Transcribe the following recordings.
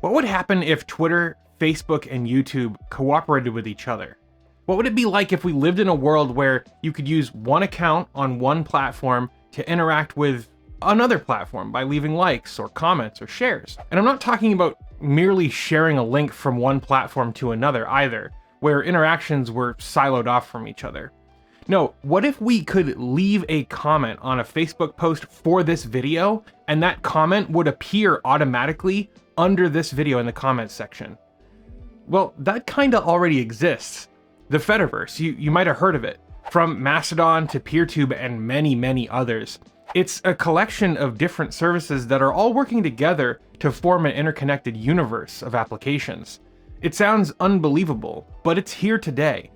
What would happen if Twitter, Facebook, and YouTube cooperated with each other? What would it be like if we lived in a world where you could use one account on one platform to interact with another platform by leaving likes or comments or shares? And I'm not talking about merely sharing a link from one platform to another either, where interactions were siloed off from each other. No, what if we could leave a comment on a Facebook post for this video, and that comment would appear automatically under this video in the comments section? Well, that kinda already exists. The Fediverse, you might have heard of it. From Mastodon to Peertube and many, many others. It's a collection of different services that are all working together to form an interconnected universe of applications. It sounds unbelievable, but it's here today.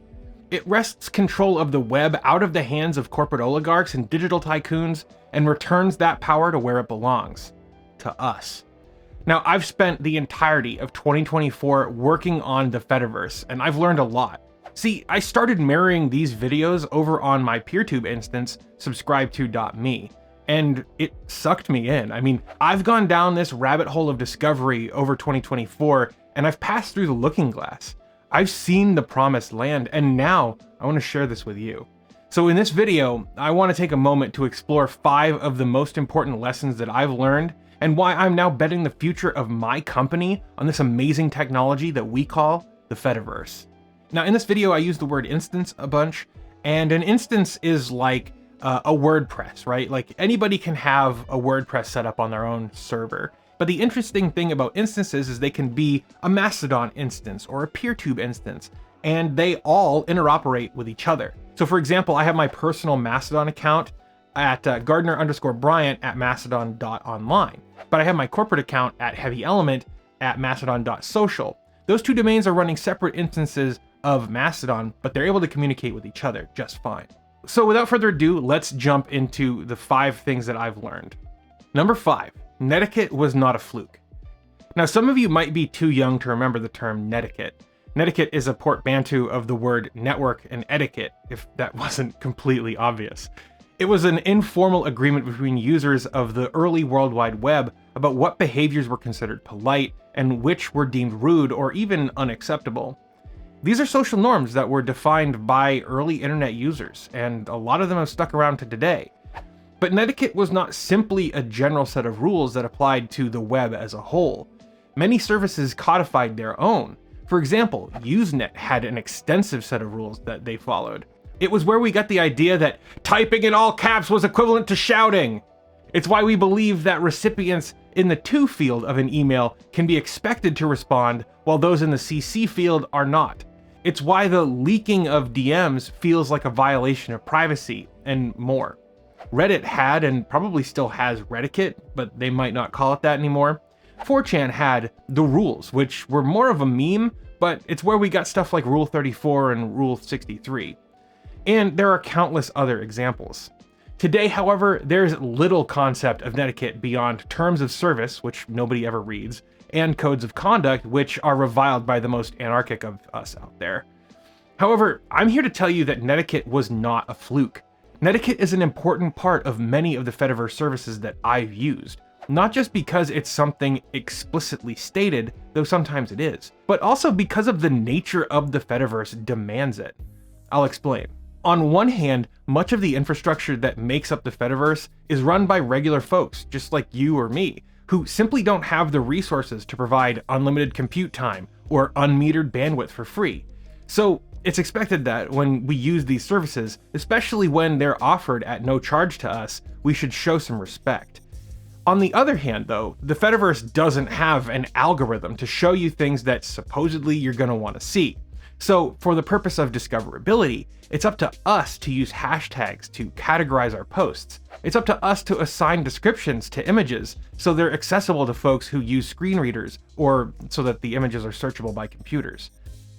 It wrests control of the web out of the hands of corporate oligarchs and digital tycoons and returns that power to where it belongs, to us. Now, I've spent the entirety of 2024 working on the Fediverse, and I've learned a lot. See, I started mirroring these videos over on my Peertube instance, subscribe2.me, and it sucked me in. I mean, I've gone down this rabbit hole of discovery over 2024, and I've passed through the looking glass. I've seen the promised land, and now I want to share this with you. So in this video, I want to take a moment to explore 5 of the most important lessons that I've learned and why I'm now betting the future of my company on this amazing technology that we call the Fediverse. Now in this video, I use the word instance a bunch, and an instance is like a WordPress, right? Like anybody can have a WordPress set up on their own server. But the interesting thing about instances is they can be a Mastodon instance or a Peertube instance, and they all interoperate with each other. So for example, I have my personal Mastodon account at Gardiner_Bryant at mastodon.online, but I have my corporate account at Heavy Element at mastodon.social. Those two domains are running separate instances of Mastodon, but they're able to communicate with each other just fine. So without further ado, let's jump into the 5 things that I've learned. Number 5. Netiquette was not a fluke. Now, some of you might be too young to remember the term netiquette. Netiquette is a portmanteau of the word network and etiquette, if that wasn't completely obvious. It was an informal agreement between users of the early World Wide Web about what behaviors were considered polite and which were deemed rude or even unacceptable. These are social norms that were defined by early internet users, and a lot of them have stuck around to today. But netiquette was not simply a general set of rules that applied to the web as a whole. Many services codified their own. For example, Usenet had an extensive set of rules that they followed. It was where we got the idea that typing in all caps was equivalent to shouting. It's why we believe that recipients in the to field of an email can be expected to respond, while those in the CC field are not. It's why the leaking of DMs feels like a violation of privacy, and more. Reddit had and probably still has Retiquette, but they might not call it that anymore. 4chan had the rules, which were more of a meme, but it's where we got stuff like Rule 34 and Rule 63. And there are countless other examples. Today, however, there's little concept of netiquette beyond terms of service, which nobody ever reads, and codes of conduct, which are reviled by the most anarchic of us out there. However, I'm here to tell you that netiquette was not a fluke. Netiquette is an important part of many of the Fediverse services that I've used, not just because it's something explicitly stated, though sometimes it is, but also because of the nature of the Fediverse demands it. I'll explain. On one hand, much of the infrastructure that makes up the Fediverse is run by regular folks, just like you or me, who simply don't have the resources to provide unlimited compute time or unmetered bandwidth for free. So it's expected that when we use these services, especially when they're offered at no charge to us, we should show some respect. On the other hand, though, the Fediverse doesn't have an algorithm to show you things that supposedly you're going to want to see. So for the purpose of discoverability, it's up to us to use hashtags to categorize our posts. It's up to us to assign descriptions to images so they're accessible to folks who use screen readers, or so that the images are searchable by computers.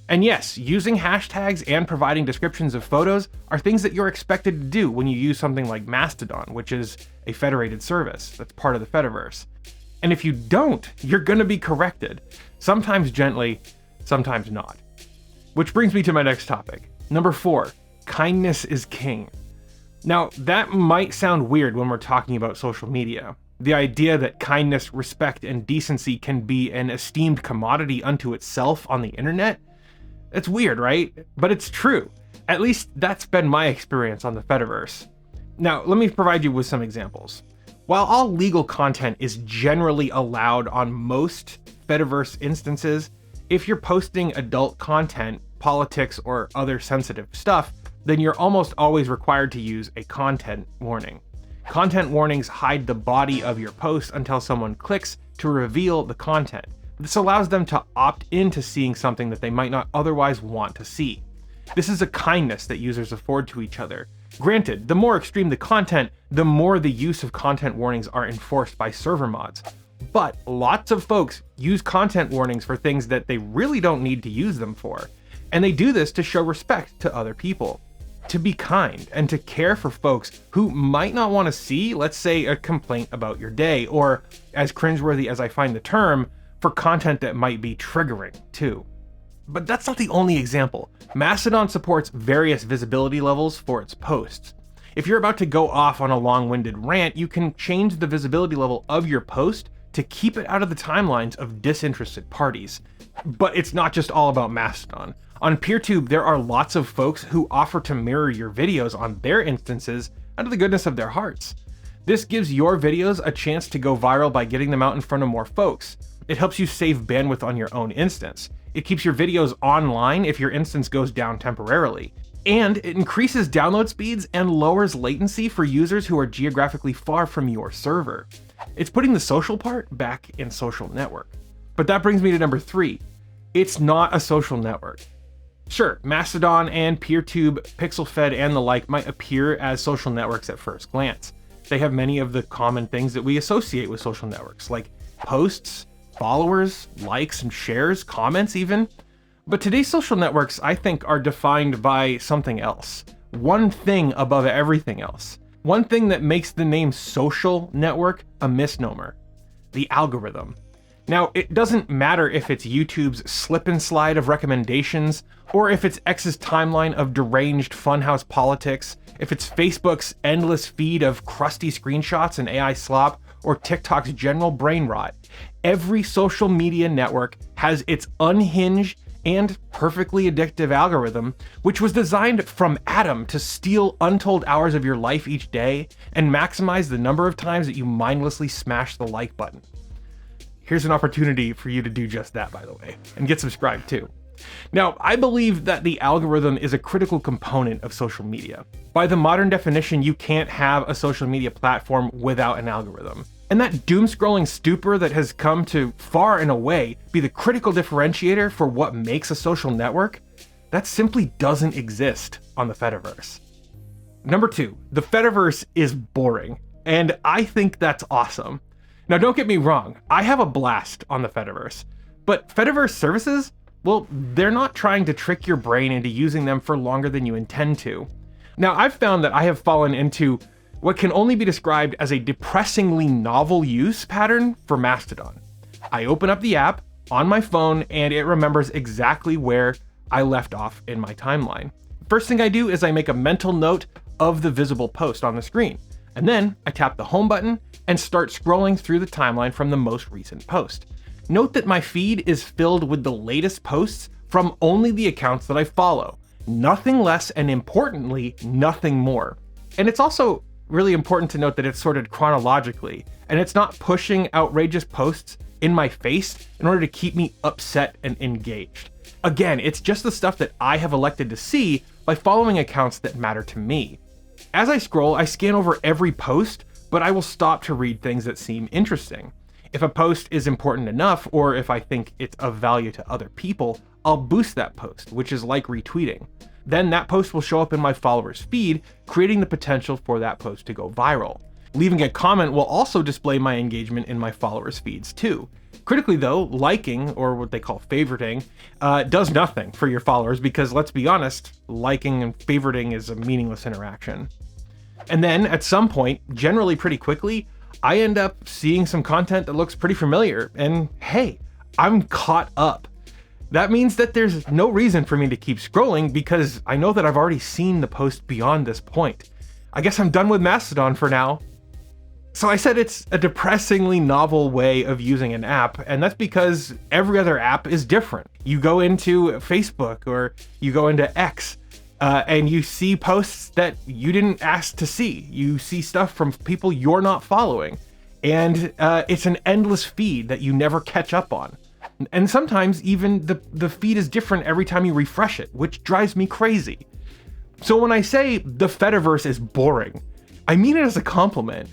And yes, using hashtags and providing descriptions of photos are things that you're expected to do when you use something like Mastodon, which is a federated service that's part of the Fediverse. And if you don't, you're going to be corrected, sometimes gently, sometimes not. Which brings me to my next topic. Number 4, kindness is king. Now, that might sound weird when we're talking about social media. The idea that kindness, respect, and decency can be an esteemed commodity unto itself on the internet? It's weird, right? But it's true. At least that's been my experience on the Fediverse. Now, let me provide you with some examples. While all legal content is generally allowed on most Fediverse instances, if you're posting adult content, politics, or other sensitive stuff, then you're almost always required to use a content warning. Content warnings hide the body of your post until someone clicks to reveal the content. This allows them to opt into seeing something that they might not otherwise want to see. This is a kindness that users afford to each other. Granted, the more extreme the content, the more the use of content warnings are enforced by server mods. But lots of folks use content warnings for things that they really don't need to use them for. And they do this to show respect to other people, to be kind, and to care for folks who might not want to see, let's say, a complaint about your day, or, as cringeworthy as I find the term, for content that might be triggering too. But that's not the only example. Mastodon supports various visibility levels for its posts. If you're about to go off on a long-winded rant, you can change the visibility level of your post to keep it out of the timelines of disinterested parties. But it's not just all about Mastodon. On Peertube, there are lots of folks who offer to mirror your videos on their instances out of the goodness of their hearts. This gives your videos a chance to go viral by getting them out in front of more folks. It helps you save bandwidth on your own instance. It keeps your videos online if your instance goes down temporarily. And it increases download speeds and lowers latency for users who are geographically far from your server. It's putting the social part back in social network. But that brings me to number 3. It's not a social network. Sure, Mastodon and Peertube, Pixelfed, and the like might appear as social networks at first glance. They have many of the common things that we associate with social networks, like posts, followers, likes and shares, comments even. But today's social networks, I think, are defined by something else. One thing above everything else. One thing that makes the name social network a misnomer. The algorithm. Now, it doesn't matter if it's YouTube's slip and slide of recommendations, or if it's X's timeline of deranged funhouse politics, if it's Facebook's endless feed of crusty screenshots and AI slop, or TikTok's general brain rot. Every social media network has its unhinged and perfectly addictive algorithm, which was designed from Adam to steal untold hours of your life each day and maximize the number of times that you mindlessly smash the like button. Here's an opportunity for you to do just that, by the way, and get subscribed too. Now, I believe that the algorithm is a critical component of social media. By the modern definition, you can't have a social media platform without an algorithm. And that doom-scrolling stupor that has come to far and away be the critical differentiator for what makes a social network, that simply doesn't exist on the Fediverse. Number 2, the Fediverse is boring, and I think that's awesome. Now don't get me wrong, I have a blast on the Fediverse, but Fediverse services, well, they're not trying to trick your brain into using them for longer than you intend to. Now I've found that I have fallen into what can only be described as a depressingly novel use pattern for Mastodon. I open up the app on my phone and it remembers exactly where I left off in my timeline. First thing I do is I make a mental note of the visible post on the screen, and then I tap the home button and start scrolling through the timeline from the most recent post. Note that my feed is filled with the latest posts from only the accounts that I follow. Nothing less, and importantly, nothing more. And it's also really important to note that it's sorted chronologically, and it's not pushing outrageous posts in my face in order to keep me upset and engaged. Again, it's just the stuff that I have elected to see by following accounts that matter to me. As I scroll, I scan over every post, but I will stop to read things that seem interesting. If a post is important enough, or if I think it's of value to other people, I'll boost that post, which is like retweeting. Then that post will show up in my followers' feed, creating the potential for that post to go viral. Leaving a comment will also display my engagement in my followers' feeds too. Critically though, liking, or what they call favoriting, does nothing for your followers because, let's be honest, liking and favoriting is a meaningless interaction. And then at some point, generally pretty quickly, I end up seeing some content that looks pretty familiar, and hey, I'm caught up. That means that there's no reason for me to keep scrolling because I know that I've already seen the post beyond this point. I guess I'm done with Mastodon for now. So I said it's a depressingly novel way of using an app, and that's because every other app is different. You go into Facebook or you go into X, and you see posts that you didn't ask to see. You see stuff from people you're not following, and it's an endless feed that you never catch up on. And sometimes even the feed is different every time you refresh it, which drives me crazy. So when I say the Fediverse is boring, I mean it as a compliment.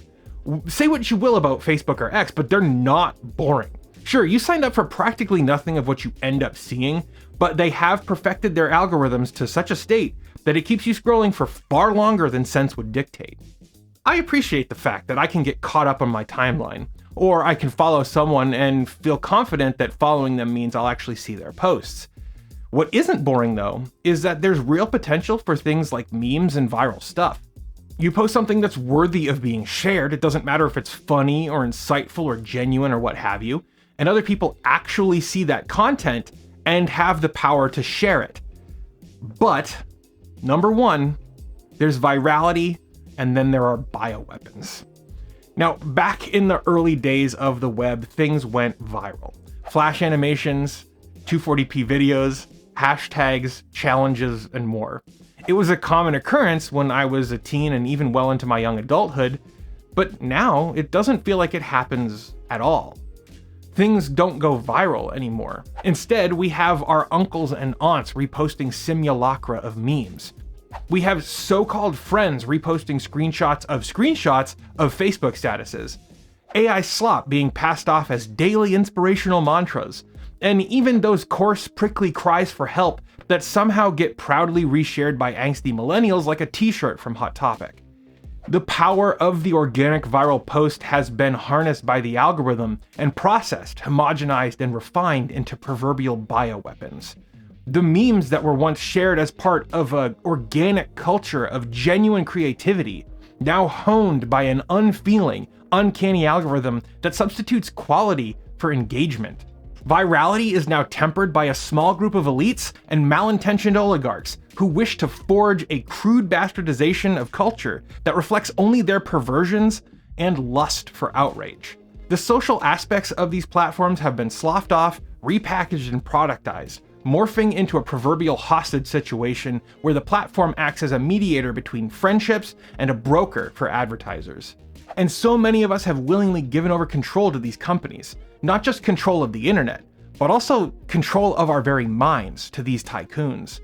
Say what you will about Facebook or X, but they're not boring. Sure, you signed up for practically nothing of what you end up seeing, but they have perfected their algorithms to such a state that it keeps you scrolling for far longer than sense would dictate. I appreciate the fact that I can get caught up on my timeline, or I can follow someone and feel confident that following them means I'll actually see their posts. What isn't boring though, is that there's real potential for things like memes and viral stuff. You post something that's worthy of being shared, it doesn't matter if it's funny or insightful or genuine or what have you, and other people actually see that content and have the power to share it. But, number one, there's virality, and then there are bioweapons. Now, back in the early days of the web, things went viral. Flash animations, 240p videos, hashtags, challenges, and more. It was a common occurrence when I was a teen and even well into my young adulthood, but now it doesn't feel like it happens at all. Things don't go viral anymore. Instead, we have our uncles and aunts reposting simulacra of memes. We have so-called friends reposting screenshots of Facebook statuses. AI slop being passed off as daily inspirational mantras, and even those coarse, prickly cries for help that somehow get proudly reshared by angsty millennials like a t-shirt from Hot Topic. The power of the organic viral post has been harnessed by the algorithm and processed, homogenized, and refined into proverbial bioweapons. The memes that were once shared as part of an organic culture of genuine creativity, now honed by an unfeeling, uncanny algorithm that substitutes quality for engagement. Virality is now tempered by a small group of elites and malintentioned oligarchs who wish to forge a crude bastardization of culture that reflects only their perversions and lust for outrage. The social aspects of these platforms have been sloughed off, repackaged, and productized, morphing into a proverbial hostage situation where the platform acts as a mediator between friendships and a broker for advertisers. And so many of us have willingly given over control to these companies, not just control of the internet, but also control of our very minds to these tycoons.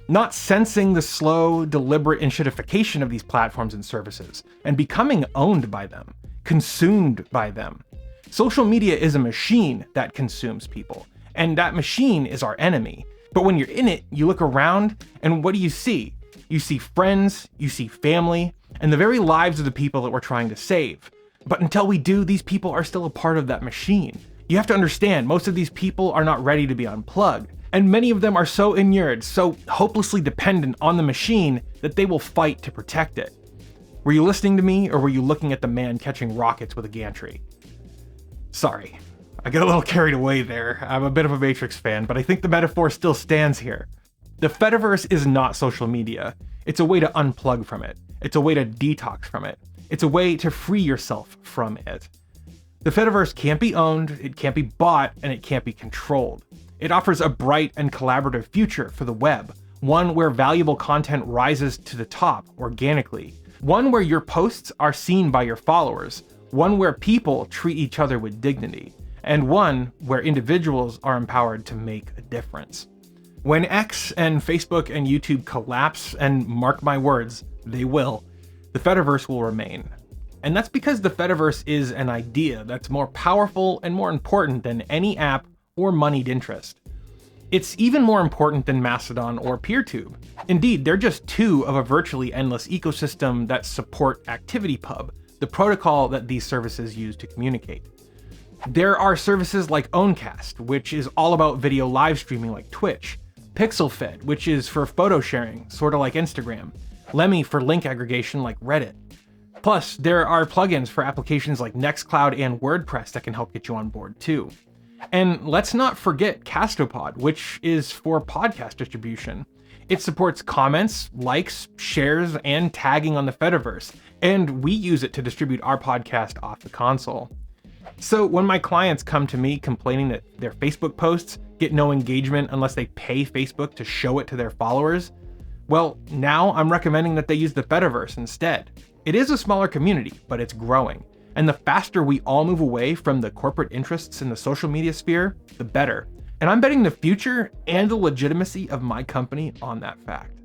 Not sensing the slow, deliberate enshittification of these platforms and services, and becoming owned by them, consumed by them. Social media is a machine that consumes people, and that machine is our enemy. But when you're in it, you look around, and what do you see? You see friends, you see family, and the very lives of the people that we're trying to save. But until we do, these people are still a part of that machine. You have to understand, most of these people are not ready to be unplugged, and many of them are so inured, so hopelessly dependent on the machine that they will fight to protect it. Were you listening to me, or were you looking at the man catching rockets with a gantry? Sorry, I got a little carried away there. I'm a bit of a Matrix fan, but I think the metaphor still stands here. The Fediverse is not social media. It's a way to unplug from it. It's a way to detox from it. It's a way to free yourself from it. The Fediverse can't be owned, it can't be bought, and it can't be controlled. It offers a bright and collaborative future for the web, one where valuable content rises to the top organically, one where your posts are seen by your followers, one where people treat each other with dignity, and one where individuals are empowered to make a difference. When X and Facebook and YouTube collapse, and mark my words, they will, the Fediverse will remain. And that's because the Fediverse is an idea that's more powerful and more important than any app or moneyed interest. It's even more important than Mastodon or Peertube. Indeed, they're just two of a virtually endless ecosystem that support ActivityPub, the protocol that these services use to communicate. There are services like Owncast, which is all about video live streaming like Twitch, Pixelfed, which is for photo sharing, sort of like Instagram, Lemmy for link aggregation like Reddit. Plus, there are plugins for applications like Nextcloud and WordPress that can help get you on board too. And let's not forget Castopod, which is for podcast distribution. It supports comments, likes, shares, and tagging on the Fediverse, and we use it to distribute our podcast off the console. So when my clients come to me complaining that their Facebook posts get no engagement unless they pay Facebook to show it to their followers, well, now I'm recommending that they use the Fediverse instead. It is a smaller community, but it's growing. And the faster we all move away from the corporate interests in the social media sphere, the better. And I'm betting the future and the legitimacy of my company on that fact.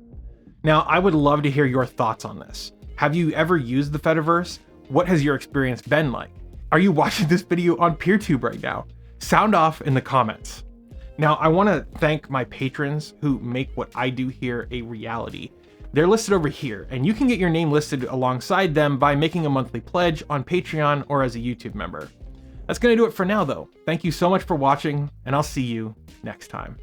Now, I would love to hear your thoughts on this. Have you ever used the Fediverse? What has your experience been like? Are you watching this video on Peertube right now? Sound off in the comments. Now, I want to thank my patrons who make what I do here a reality. They're listed over here, and you can get your name listed alongside them by making a monthly pledge on Patreon or as a YouTube member. That's going to do it for now, though. Thank you so much for watching, and I'll see you next time.